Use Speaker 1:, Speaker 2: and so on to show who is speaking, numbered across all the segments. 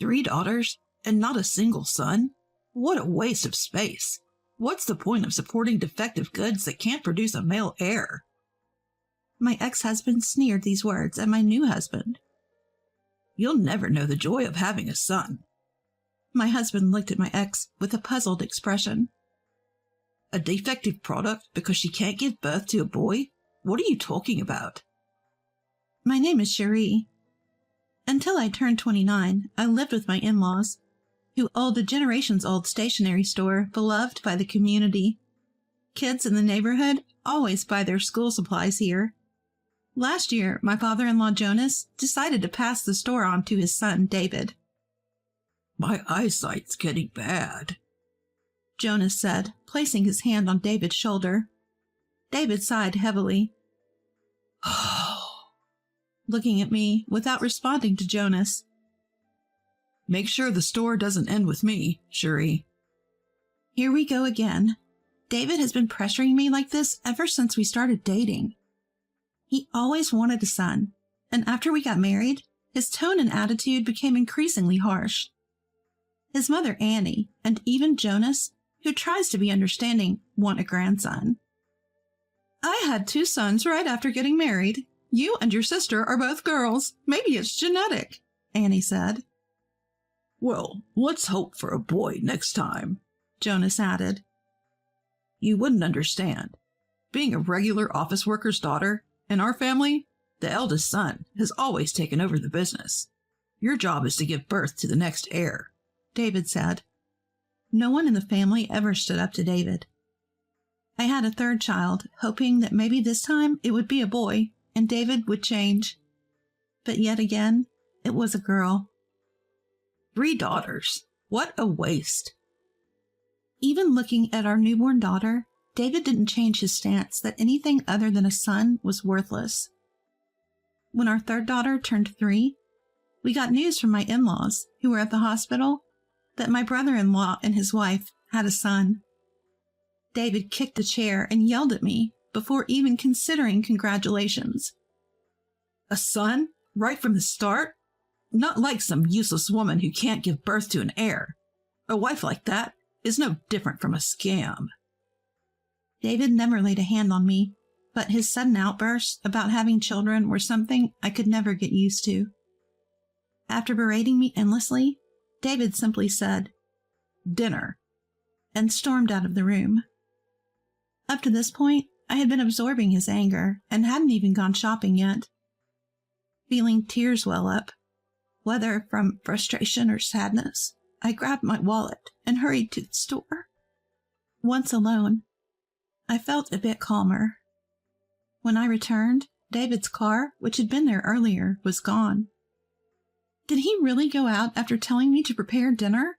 Speaker 1: 3 daughters and not a single son? What a waste of space. What's the point of supporting defective goods that can't produce a male heir?
Speaker 2: My ex-husband sneered these words at my new husband.
Speaker 1: You'll never know the joy of having a son.
Speaker 2: My husband looked at my ex with a puzzled expression.
Speaker 1: A defective product because she can't give birth to a boy? What are you talking about?
Speaker 2: My name is Cherie. Until I turned 29, I lived with my in-laws, who owned a generations-old stationery store beloved by the community. Kids in the neighborhood always buy their school supplies here. Last year, my father-in-law Jonas decided to pass the store on to his son, David.
Speaker 1: My eyesight's getting bad,
Speaker 2: Jonas said, placing his hand on David's shoulder. David sighed heavily, looking at me without responding to Jonas.
Speaker 1: Make sure the store doesn't end with me, Cherie.
Speaker 2: Here we go again. David has been pressuring me like this ever since we started dating. He always wanted a son, and after we got married, his tone and attitude became increasingly harsh. His mother, Annie, and even Jonas, who tries to be understanding, want a grandson. I had 2 sons right after getting married. You and your sister are both girls. Maybe it's genetic, Annie said.
Speaker 1: Well, let's hope for a boy next time,
Speaker 2: Jonas added.
Speaker 1: You wouldn't understand. Being a regular office worker's daughter, in our family, the eldest son has always taken over the business. Your job is to give birth to the next heir,
Speaker 2: David said. No one in the family ever stood up to David. I had a 3rd child, hoping that maybe this time it would be a boy and David would change. But yet again, it was a girl.
Speaker 1: 3 daughters. What a waste.
Speaker 2: Even looking at our newborn daughter, David didn't change his stance that anything other than a son was worthless. When our 3rd daughter turned 3, we got news from my in-laws, who were at the hospital, that my brother-in-law and his wife had a son. David kicked the chair and yelled at me before even considering congratulations.
Speaker 1: A son? Right from the start? Not like some useless woman who can't give birth to an heir. A wife like that is no different from a scam.
Speaker 2: David never laid a hand on me, but his sudden outbursts about having children were something I could never get used to. After berating me endlessly, David simply said, "Dinner," and stormed out of the room. Up to this point, I had been absorbing his anger and hadn't even gone shopping yet. Feeling tears well up, whether from frustration or sadness, I grabbed my wallet and hurried to the store. Once alone, I felt a bit calmer. When I returned, David's car, which had been there earlier, was gone. Did he really go out after telling me to prepare dinner?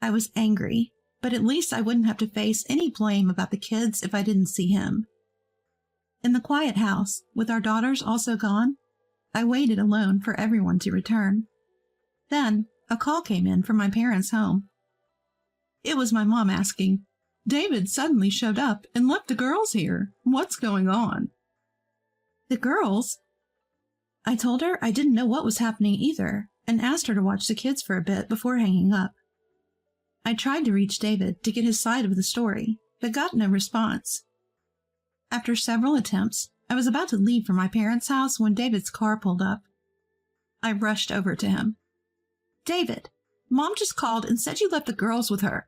Speaker 2: I was angry, but at least I wouldn't have to face any blame about the kids if I didn't see him. In the quiet house, with our daughters also gone, I waited alone for everyone to return. Then a call came in from my parents' home. It was my mom asking, "David suddenly showed up and left the girls here. What's going on?" The girls? I told her I didn't know what was happening either, and asked her to watch the kids for a bit before hanging up. I tried to reach David to get his side of the story, but got no response. After several attempts, I was about to leave for my parents' house when David's car pulled up. I rushed over to him. "David, Mom just called and said you left the girls with her."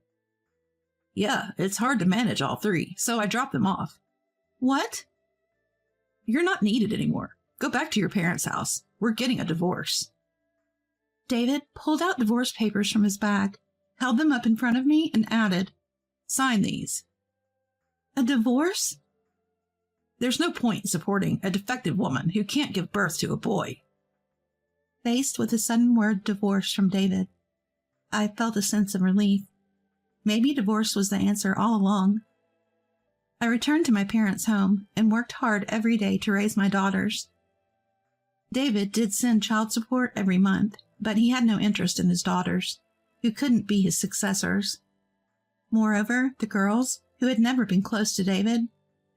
Speaker 1: "Yeah, it's hard to manage all 3, so I dropped them off."
Speaker 2: "What?"
Speaker 1: "You're not needed anymore. Go back to your parents' house. We're getting a divorce."
Speaker 2: David pulled out divorce papers from his bag, held them up in front of me, and added,
Speaker 1: "Sign these."
Speaker 2: "A divorce?"
Speaker 1: There's no point in supporting a defective woman who can't give birth to a boy.
Speaker 2: Faced with the sudden word divorce from David, I felt a sense of relief. Maybe divorce was the answer all along. I returned to my parents' home and worked hard every day to raise my daughters. David did send child support every month, but he had no interest in his daughters, who couldn't be his successors. Moreover, the girls, who had never been close to David,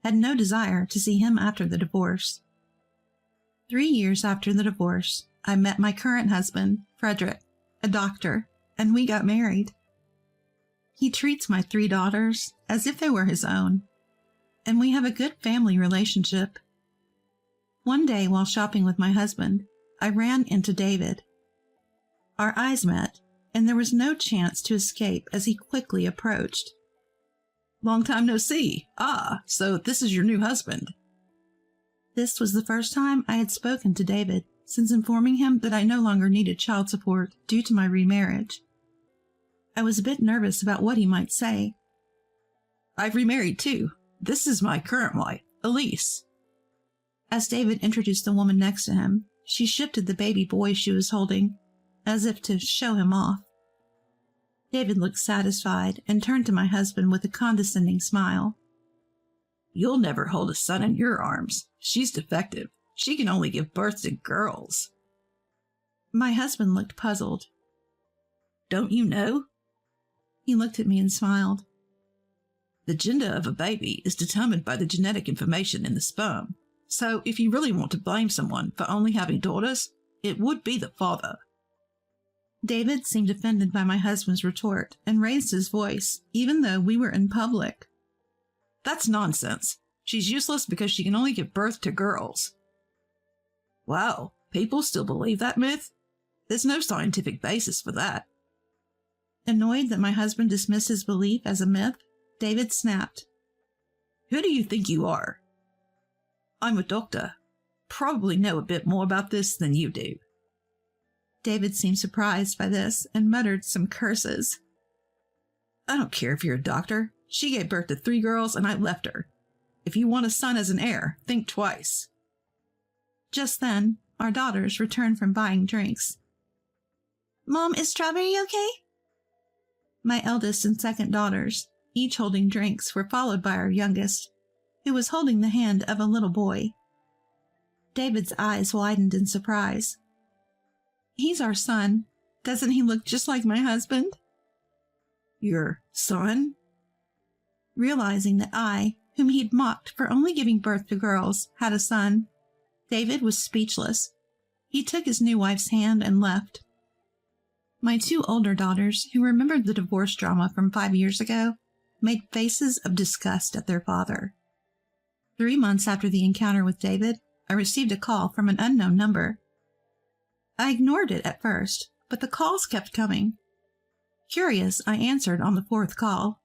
Speaker 2: had no desire to see him after the divorce. 3 years after the divorce, I met my current husband, Frederick, a doctor, and we got married. He treats my 3 daughters as if they were his own, and we have a good family relationship. One day while shopping with my husband, I ran into David. Our eyes met, and there was no chance to escape as he quickly approached.
Speaker 1: Long time no see. Ah, so this is your new husband.
Speaker 2: This was the first time I had spoken to David since informing him that I no longer needed child support due to my remarriage. I was a bit nervous about what he might say.
Speaker 1: I've remarried too. This is my current wife, Elise.
Speaker 2: As David introduced the woman next to him, she shifted the baby boy she was holding, as if to show him off. David looked satisfied and turned to my husband with a condescending smile.
Speaker 1: You'll never hold a son in your arms. She's defective. She can only give birth to girls.
Speaker 2: My husband looked puzzled.
Speaker 1: Don't you know?
Speaker 2: He looked at me and smiled.
Speaker 1: The gender of a baby is determined by the genetic information in the sperm. So if you really want to blame someone for only having daughters, it would be the father.
Speaker 2: David seemed offended by my husband's retort and raised his voice, even though we were in public.
Speaker 1: That's nonsense. She's useless because she can only give birth to girls. Wow, people still believe that myth? There's no scientific basis for that.
Speaker 2: Annoyed that my husband dismissed his belief as a myth, David snapped.
Speaker 1: Who do you think you are? I'm a doctor. Probably know a bit more about this than you do.
Speaker 2: David seemed surprised by this and muttered some curses.
Speaker 1: I don't care if you're a doctor. She gave birth to 3 girls and I left her. If you want a son as an heir, think twice.
Speaker 2: Just then, our daughters returned from buying drinks. Mom, is Strawberry okay? My eldest and second daughters, each holding drinks, were followed by our youngest, who was holding the hand of a little boy. David's eyes widened in surprise. He's our son. Doesn't he look just like my husband?
Speaker 1: Your son?
Speaker 2: Realizing that I, whom he'd mocked for only giving birth to girls, had a son, David was speechless. He took his new wife's hand and left. My 2 older daughters, who remembered the divorce drama from 5 years ago, made faces of disgust at their father. 3 months after the encounter with David, I received a call from an unknown number. I ignored it at first, but the calls kept coming. Curious, I answered on the 4th call.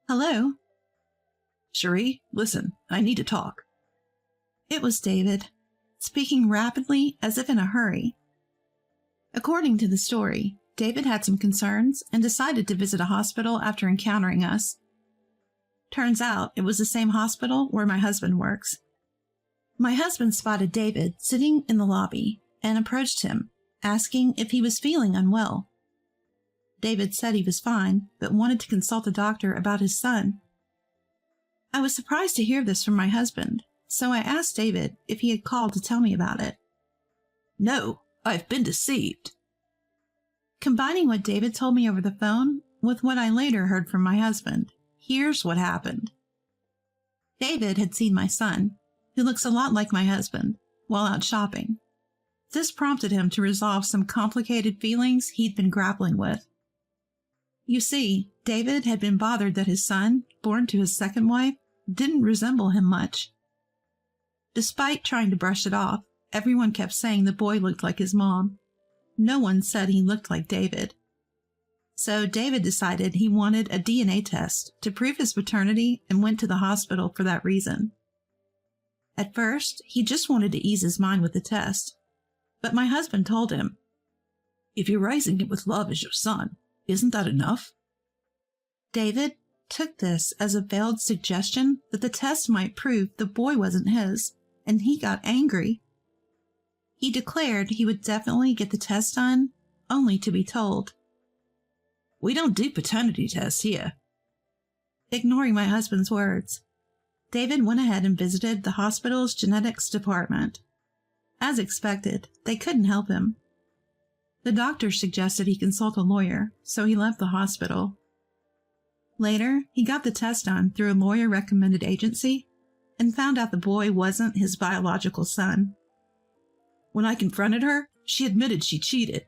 Speaker 2: Hello?
Speaker 1: Cherie, listen, I need to talk.
Speaker 2: It was David, speaking rapidly as if in a hurry. According to the story, David had some concerns and decided to visit a hospital after encountering us. Turns out it was the same hospital where my husband works. My husband spotted David sitting in the lobby and approached him, asking if he was feeling unwell. David said he was fine, but wanted to consult a doctor about his son. I was surprised to hear this from my husband, so I asked David if he had called to tell me about it.
Speaker 1: No, I've been deceived.
Speaker 2: Combining what David told me over the phone with what I later heard from my husband, here's what happened. David had seen my son, who looks a lot like my husband, while out shopping. This prompted him to resolve some complicated feelings he'd been grappling with. You see, David had been bothered that his son, born to his second wife, didn't resemble him much. Despite trying to brush it off, everyone kept saying the boy looked like his mom. No one said he looked like David. So David decided he wanted a DNA test to prove his paternity and went to the hospital for that reason. At first, he just wanted to ease his mind with the test. But my husband told him,
Speaker 1: if you're raising him with love as your son, isn't that enough?
Speaker 2: David took this as a veiled suggestion that the test might prove the boy wasn't his, and he got angry. He declared he would definitely get the test done, only to be told,
Speaker 1: we don't do paternity tests here.
Speaker 2: Ignoring my husband's words, David went ahead and visited the hospital's genetics department. As expected, they couldn't help him. The doctor suggested he consult a lawyer, so he left the hospital. Later, he got the test done through a lawyer-recommended agency and found out the boy wasn't his biological son.
Speaker 1: When I confronted her, she admitted she cheated.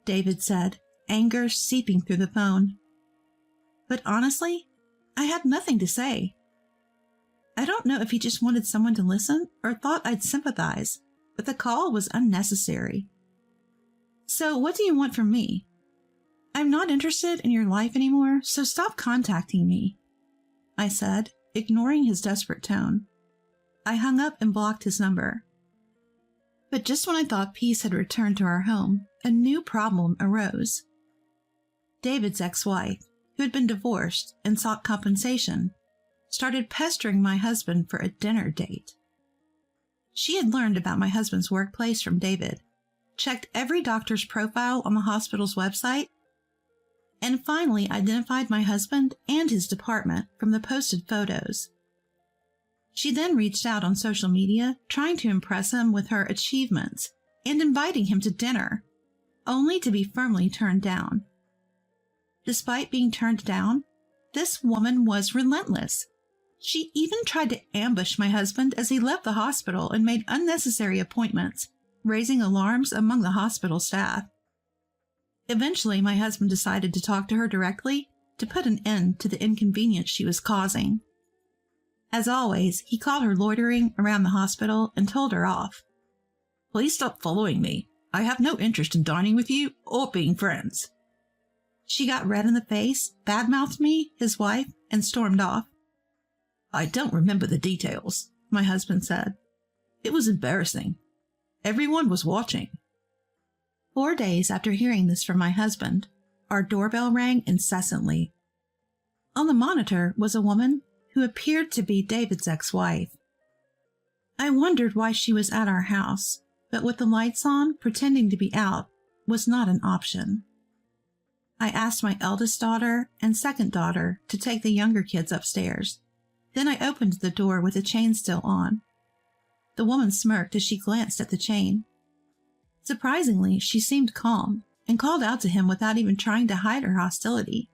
Speaker 2: David said, anger seeping through the phone. But honestly, I had nothing to say. I don't know if he just wanted someone to listen or thought I'd sympathize, but the call was unnecessary. So what do you want from me? I'm not interested in your life anymore, so stop contacting me, I said, ignoring his desperate tone. I hung up and blocked his number. But just when I thought peace had returned to our home, a new problem arose. David's ex-wife, who had been divorced and sought compensation, started pestering my husband for a dinner date. She had learned about my husband's workplace from David, checked every doctor's profile on the hospital's website, and finally identified my husband and his department from the posted photos. She then reached out on social media, trying to impress him with her achievements and inviting him to dinner, only to be firmly turned down. Despite being turned down, this woman was relentless. She even tried to ambush my husband as he left the hospital and made unnecessary appointments, raising alarms among the hospital staff. Eventually, my husband decided to talk to her directly to put an end to the inconvenience she was causing. As always, he caught her loitering around the hospital and told her off.
Speaker 1: Please stop following me. I have no interest in dining with you or being friends.
Speaker 2: She got red in the face, badmouthed me, his wife, and stormed off.
Speaker 1: I don't remember the details, my husband said. It was embarrassing. Everyone was watching.
Speaker 2: 4 days after hearing this from my husband, our doorbell rang incessantly. On the monitor was a woman who appeared to be David's ex-wife. I wondered why she was at our house, but with the lights on, pretending to be out was not an option. I asked my eldest daughter and second daughter to take the younger kids upstairs. Then I opened the door with the chain still on. The woman smirked as she glanced at the chain. Surprisingly, she seemed calm and called out to him without even trying to hide her hostility.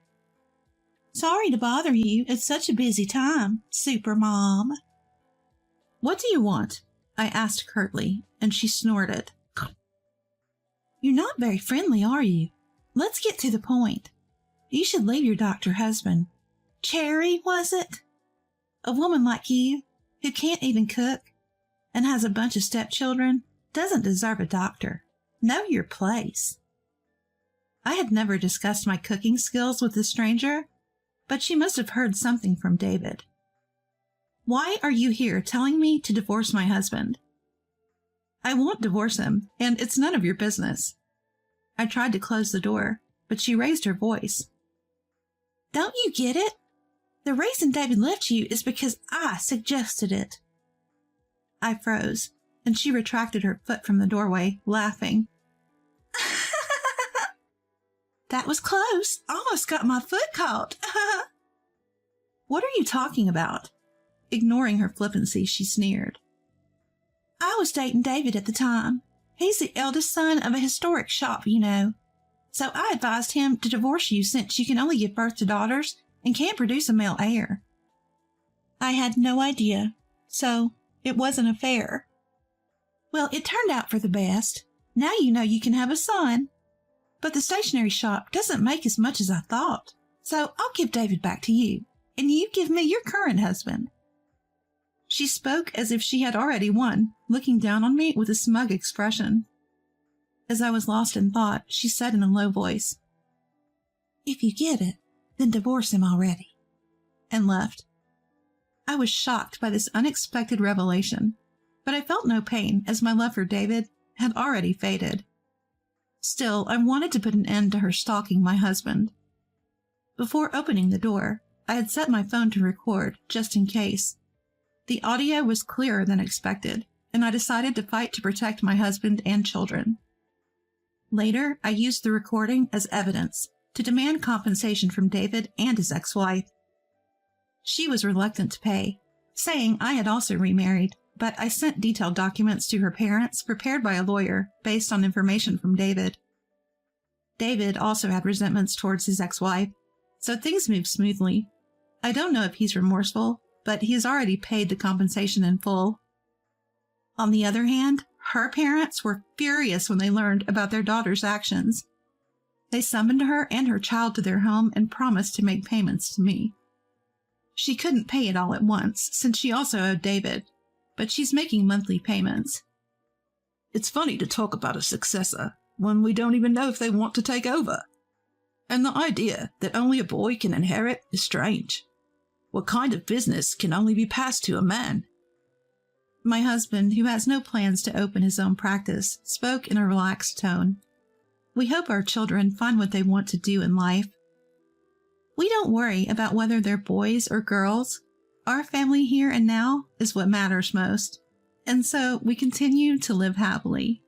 Speaker 2: Sorry to bother you at such a busy time, Super Mom.
Speaker 1: What do you want? I asked curtly, and she snorted.
Speaker 2: You're not very friendly, are you? Let's get to the point. You should leave your doctor husband. Cherry, was it? A woman like you, who can't even cook and has a bunch of stepchildren, doesn't deserve a doctor. Know your place. I had never discussed my cooking skills with the stranger, but she must have heard something from David. Why are you here telling me to divorce my husband? I won't divorce him, and it's none of your business. I tried to close the door, but she raised her voice. Don't you get it? The reason David left you is because I suggested it. I froze, and she retracted her foot from the doorway, laughing. That was close. Almost got my foot caught. What are you talking about? Ignoring her flippancy, she sneered. I was dating David at the time. He's the eldest son of a historic shop, you know. So I advised him to divorce you since you can only give birth to daughters and can't produce a male heir. I had no idea, so it wasn't a fair. Well, it turned out for the best. Now you know you can have a son. But the stationery shop doesn't make as much as I thought, so I'll give David back to you, and you give me your current husband. She spoke as if she had already won, looking down on me with a smug expression. As I was lost in thought, she said in a low voice, If you get it, then divorce him already, and left. I was shocked by this unexpected revelation, but I felt no pain as my love for David had already faded. Still, I wanted to put an end to her stalking my husband. Before opening the door, I had set my phone to record, just in case. The audio was clearer than expected, and I decided to fight to protect my husband and children. Later, I used the recording as evidence to demand compensation from David and his ex-wife. She was reluctant to pay, saying I had also remarried, but I sent detailed documents to her parents prepared by a lawyer based on information from David. David also had resentments towards his ex-wife, so things moved smoothly. I don't know if he's remorseful, but he has already paid the compensation in full. On the other hand, her parents were furious when they learned about their daughter's actions. They summoned her and her child to their home and promised to make payments to me. She couldn't pay it all at once, since she also owed David, but she's making monthly payments.
Speaker 1: It's funny to talk about a successor when we don't even know if they want to take over. And the idea that only a boy can inherit is strange. What kind of business can only be passed to a man?
Speaker 2: My husband, who has no plans to open his own practice, spoke in a relaxed tone. We hope our children find what they want to do in life. We don't worry about whether they're boys or girls. Our family here and now is what matters most, and so we continue to live happily.